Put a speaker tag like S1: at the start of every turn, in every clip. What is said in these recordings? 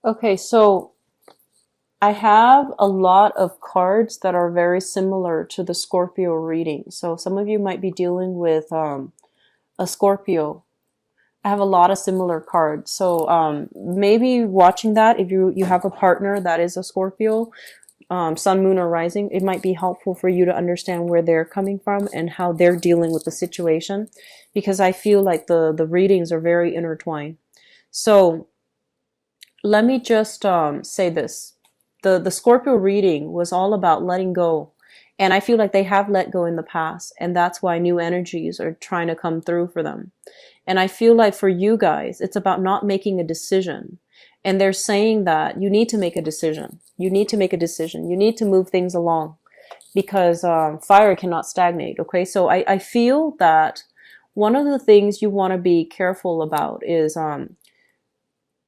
S1: Okay, so I have a lot of cards that are very similar to the Scorpio reading. So some of you might be dealing with a Scorpio. I have a lot of similar cards. So maybe watching that, if you have a partner that is a Scorpio, sun, moon, or rising, it might be helpful for you to understand where they're coming from and how they're dealing with the situation, because I feel like the readings are very intertwined. So let me just say this. The Scorpio reading was all about letting go. And I feel like they have let go in the past, and that's why new energies are trying to come through for them. And I feel like for you guys, it's about not making a decision. And they're saying that you need to make a decision. You need to make a decision. You need to move things along because fire cannot stagnate. Okay. So I feel that one of the things you want to be careful about is, and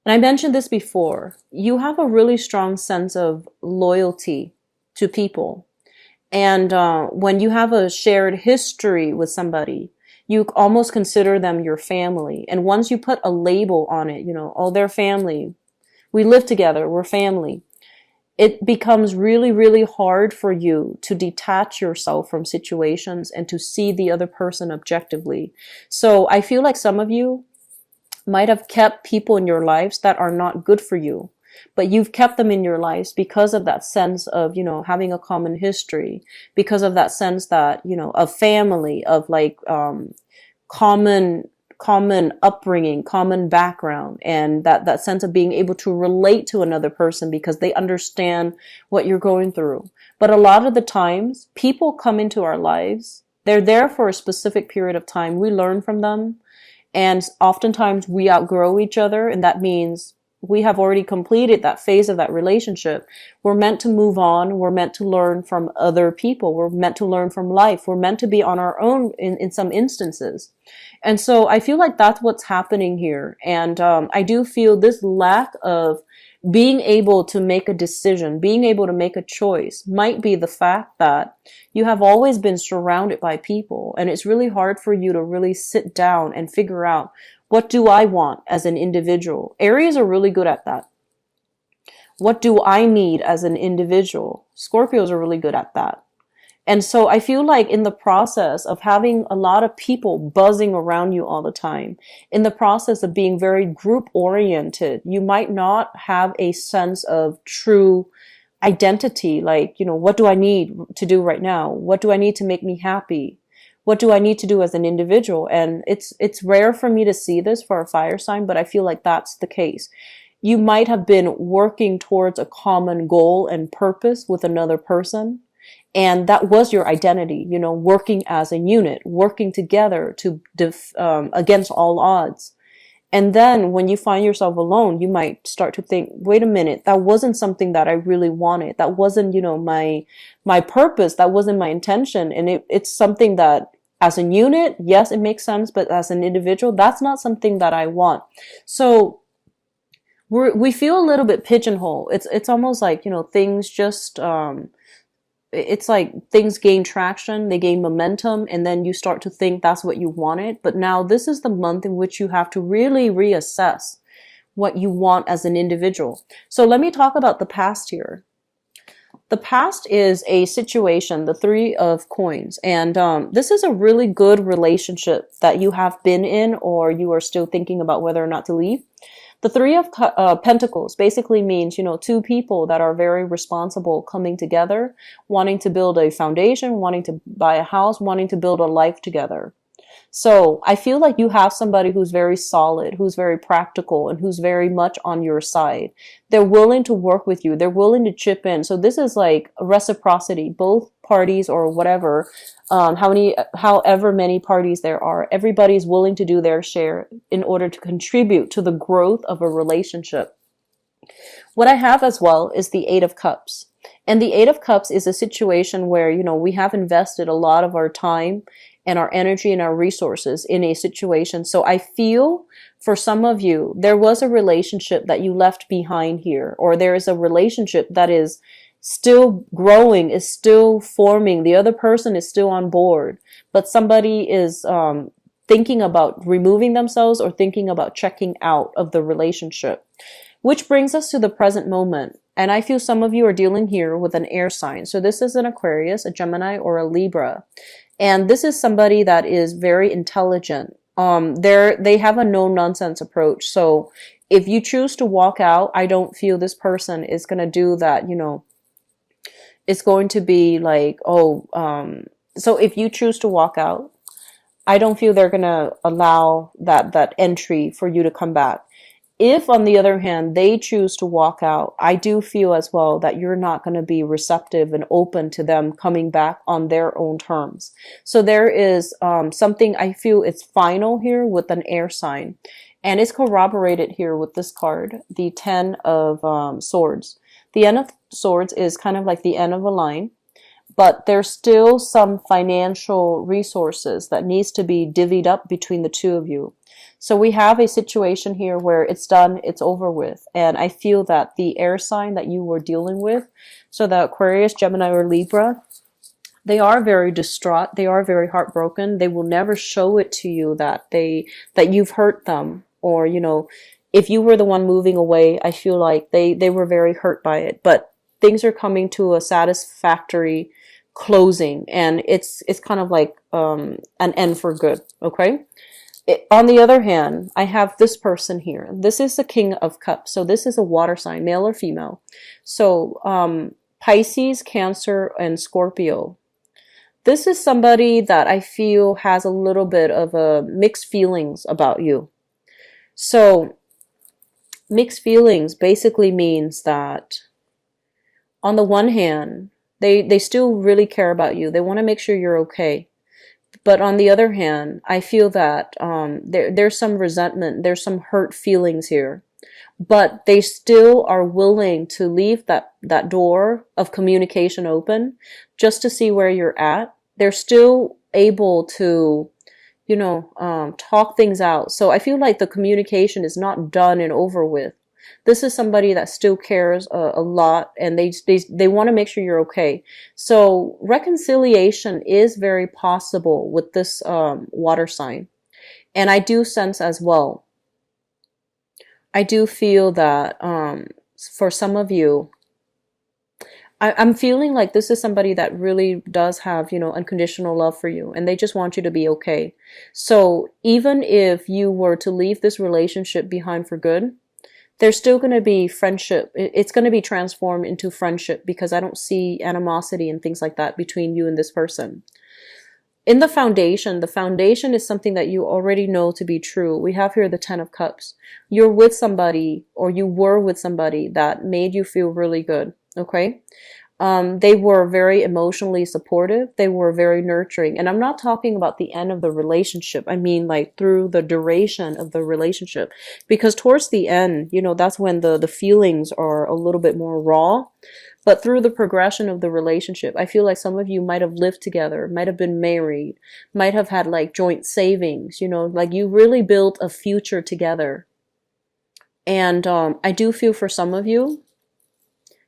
S1: I mentioned this before, you have a really strong sense of loyalty to people. And when you have a shared history with somebody, you almost consider them your family. And once you put a label on it, oh, they're family. We live together. We're family. It becomes really, really hard for you to detach yourself from situations and to see the other person objectively. So I feel like some of you might have kept people in your lives that are not good for you, but you've kept them in your lives because of that sense of, having a common history, because of that sense that, of family, of like, common, common upbringing, common background, and that sense of being able to relate to another person because they understand what you're going through. But a lot of the times people come into our lives, they're there for a specific period of time. We learn from them. And oftentimes we outgrow each other, and that means we have already completed that phase of that relationship. We're meant to move on. We're meant to learn from other people. We're meant to learn from life. We're meant to be on our own in some instances. And so I feel like that's what's happening here. And I do feel this lack of being able to make a decision, being able to make a choice might be the fact that you have always been surrounded by people, and it's really hard for you to really sit down and figure out, what do I want as an individual? Aries are really good at that. What do I need as an individual? Scorpios are really good at that. And so I feel like in the process of having a lot of people buzzing around you all the time, in the process of being very group oriented, you might not have a sense of true identity. Like, what do I need to do right now? What do I need to make me happy? What do I need to do as an individual? And it's rare for me to see this for a fire sign, but I feel like that's the case. You might have been working towards a common goal and purpose with another person, and that was your identity, working as a unit, working together to against all odds. And then when you find yourself alone, you might start to think, wait a minute, that wasn't something that I really wanted. That wasn't, my purpose. That wasn't my intention. And it's something that as a unit, yes, it makes sense. But as an individual, that's not something that I want. So we feel a little bit pigeonholed. It's almost like, things just, it's like things gain traction, they gain momentum, and then you start to think that's what you wanted. But now this is the month in which you have to really reassess what you want as an individual. So let me talk about the past here. The past is a situation, the Three of Coins, and this is a really good relationship that you have been in, or you are still thinking about whether or not to leave. The Three of Pentacles basically means, two people that are very responsible coming together, wanting to build a foundation, wanting to buy a house, wanting to build a life together. So I feel like you have somebody who's very solid, who's very practical, and who's very much on your side. They're willing to work with you. They're willing to chip in. So this is like a reciprocity. Both parties, or whatever, however many parties there are, everybody's willing to do their share in order to contribute to the growth of a relationship. What I have as well is the Eight of Cups. And the Eight of Cups is a situation where, we have invested a lot of our time and our energy and our resources in a situation. So I feel for some of you, there was a relationship that you left behind here, or there is a relationship that is still growing, is still forming. The other person is still on board, but somebody is thinking about removing themselves or thinking about checking out of the relationship. Which brings us to the present moment. And I feel some of you are dealing here with an air sign. So this is an Aquarius, a Gemini, or a Libra. And this is somebody that is very intelligent. They have a no nonsense approach. So if you choose to walk out, I don't feel this person is going to do that, it's going to be like, so if you choose to walk out, I don't feel they're going to allow that entry for you to come back. If, on the other hand, they choose to walk out, I do feel as well that you're not going to be receptive and open to them coming back on their own terms. So there is something, I feel it's final here with an air sign. And it's corroborated here with this card, the Ten of Swords. The Ten of Swords is kind of like the end of a line, but there's still some financial resources that needs to be divvied up between the two of you. So we have a situation here where it's done, it's over with. And I feel that the air sign that you were dealing with, so the Aquarius, Gemini, or Libra, they are very distraught. They are very heartbroken. They will never show it to you that you've hurt them. Or, if you were the one moving away, I feel like they were very hurt by it. But things are coming to a satisfactory closing. And it's kind of like an end for good. Okay? On the other hand, I have this person here. This is the King of Cups. So this is a water sign, male or female. So Pisces, Cancer, and Scorpio. This is somebody that I feel has a little bit of a mixed feelings about you. So mixed feelings basically means that on the one hand, they still really care about you. They want to make sure you're okay. But on the other hand, I feel that there's some resentment, there's some hurt feelings here. But they still are willing to leave that door of communication open just to see where you're at. They're still able to, talk things out. So I feel like the communication is not done and over with. This is somebody that still cares a lot, and they want to make sure you're okay. So reconciliation is very possible with this water sign. And I do sense as well, I do feel that for some of you, I'm feeling like this is somebody that really does have, unconditional love for you, and they just want you to be okay. So even if you were to leave this relationship behind for good, there's still going to be friendship. It's going to be transformed into friendship because I don't see animosity and things like that between you and this person. In the foundation is something that you already know to be true. We have here the Ten of Cups. You're with somebody, or you were with somebody that made you feel really good. Okay? They were very emotionally supportive. They were very nurturing. And I'm not talking about the end of the relationship. I mean, like through the duration of the relationship. Because towards the end, that's when the feelings are a little bit more raw. But through the progression of the relationship, I feel like some of you might have lived together, might have been married, might have had like joint savings, like you really built a future together. And I do feel for some of you,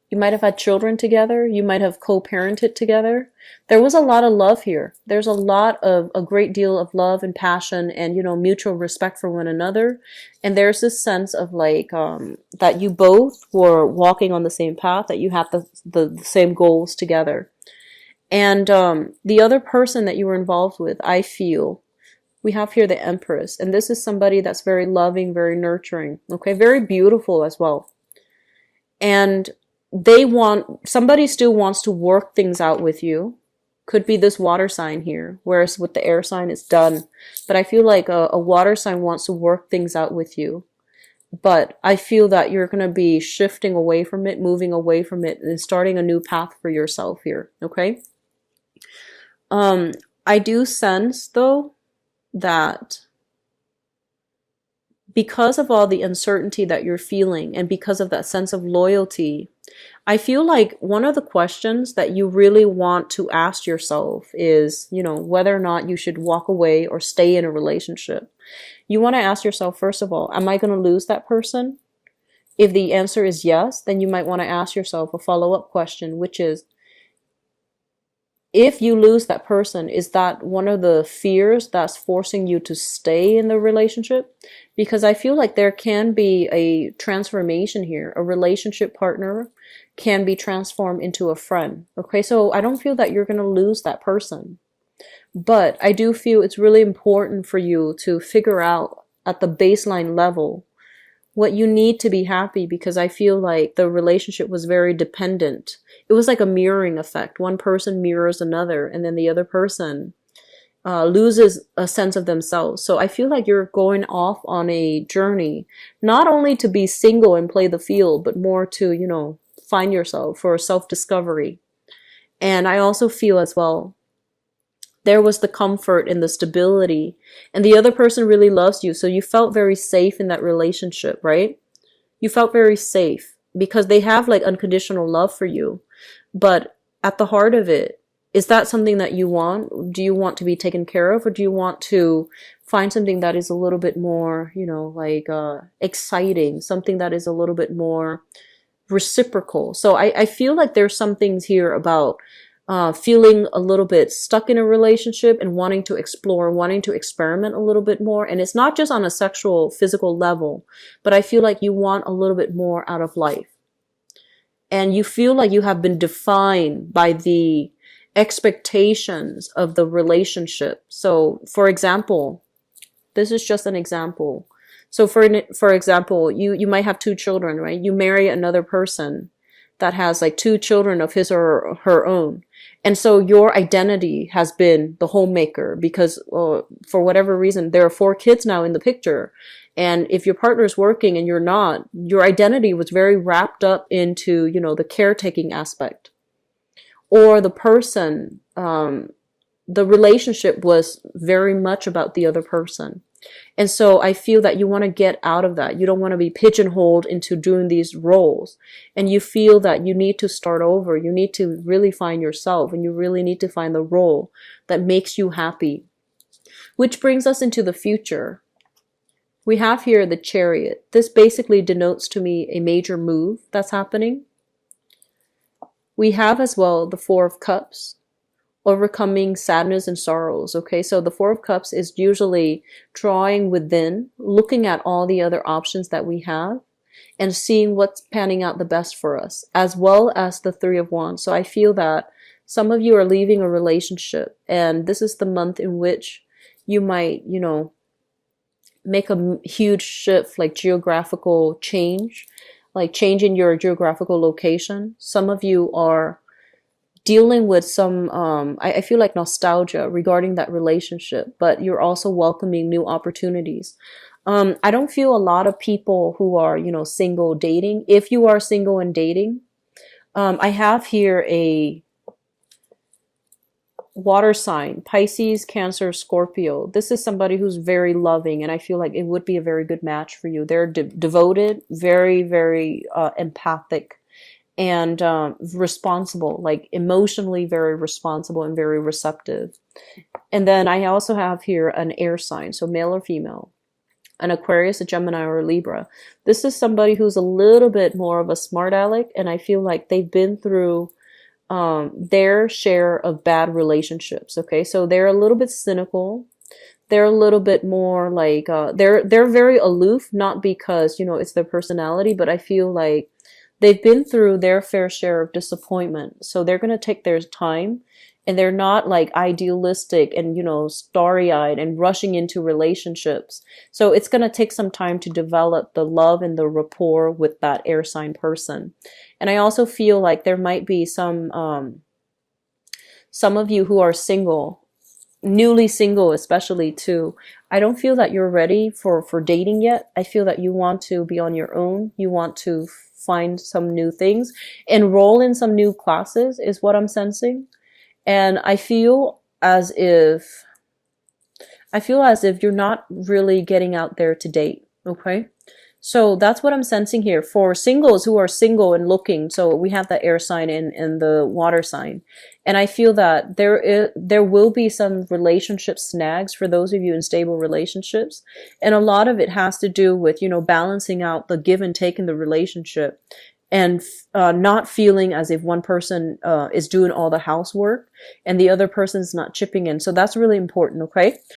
S1: you might have had children together. You might have co-parented together. There was a lot of love here. There's a great deal of love and passion and, mutual respect for one another. And there's this sense of like, that you both were walking on the same path, that you had the same goals together. And, the other person that you were involved with, I feel, we have here the Empress. And this is somebody that's very loving, very nurturing. Okay. Very beautiful as well. And somebody still wants to work things out with you. Could be this water sign here, whereas with the air sign it's done. But I feel like a water sign wants to work things out with you. But I feel that you're going to be shifting away from it, moving away from it, and starting a new path for yourself here. Okay? I do sense though that because of all the uncertainty that you're feeling and because of that sense of loyalty, I feel like one of the questions that you really want to ask yourself is, whether or not you should walk away or stay in a relationship. You want to ask yourself, first of all, am I going to lose that person? If the answer is yes, then you might want to ask yourself a follow-up question, which is, if you lose that person, is that one of the fears that's forcing you to stay in the relationship? Because I feel like there can be a transformation here. A relationship partner can be transformed into a friend. Okay, so I don't feel that you're going to lose that person. But I do feel it's really important for you to figure out at the baseline level what you need to be happy, because I feel like the relationship was very dependent. It was like a mirroring effect. One person mirrors another, and then the other person loses a sense of themselves. So I feel like you're going off on a journey, not only to be single and play the field, but more to, find yourself for self-discovery. And I also feel as well, there was the comfort and the stability, and the other person really loves you. So you felt very safe in that relationship, right? You felt very safe because they have like unconditional love for you. But at the heart of it, is that something that you want? Do you want to be taken care of, or do you want to find something that is a little bit more, exciting, something that is a little bit more reciprocal? So I feel like there's some things here about feeling a little bit stuck in a relationship and wanting to explore, wanting to experiment a little bit more. And it's not just on a sexual, physical level, but I feel like you want a little bit more out of life. And you feel like you have been defined by the expectations of the relationship. So, for example, this is just an example. So, for example, you might have two children, right? You marry another person that has like two children of his or her own. And so your identity has been the homemaker because for whatever reason, there are four kids now in the picture. And if your partner's working and you're not, your identity was very wrapped up into, the caretaking aspect. Or the person, the relationship was very much about the other person. And so I feel that you want to get out of that. You don't want to be pigeonholed into doing these roles. And you feel that you need to start over. You need to really find yourself, and you really need to find the role that makes you happy. Which brings us into the future. We have here the Chariot. This basically denotes to me a major move that's happening. We have as well the Four of Cups, overcoming sadness and sorrows. Okay, so the Four of Cups is usually drawing within, looking at all the other options that we have and seeing what's panning out the best for us, as well as the Three of Wands. So I feel that some of you are leaving a relationship, and this is the month in which you might, make a huge shift, like geographical change, like changing your geographical location. Some of you are dealing with some, I feel like nostalgia regarding that relationship, but you're also welcoming new opportunities. I don't feel a lot of people who are, single dating. If you are single and dating, I have here a water sign, Pisces, Cancer, Scorpio. This is somebody who's very loving, and I feel like it would be a very good match for you. They're devoted, very, very empathic, and responsible, like emotionally very responsible and very receptive. And then I also have here an air sign, so male or female, an Aquarius, a Gemini, or a Libra. This is somebody who's a little bit more of a smart aleck, and I feel like they've been through their share of bad relationships. Okay, so they're a little bit cynical. They're a little bit more like they're very aloof, not because it's their personality, but I feel like they've been through their fair share of disappointment. So they're going to take their time, and they're not like idealistic and, starry-eyed and rushing into relationships. So it's going to take some time to develop the love and the rapport with that air sign person. And I also feel like there might be some of you who are single, newly single especially too. I don't feel that you're ready for dating yet. I feel that you want to be on your own. You want to find some new things, enroll in some new classes is what I'm sensing. And I feel as if you're not really getting out there to date. Okay. So that's what I'm sensing here for singles who are single and looking. So we have the air sign and the water sign. And I feel that there will be some relationship snags for those of you in stable relationships. And a lot of it has to do with, balancing out the give and take in the relationship. and not feeling as if one person is doing all the housework and the other person's not chipping in. So that's really important, okay?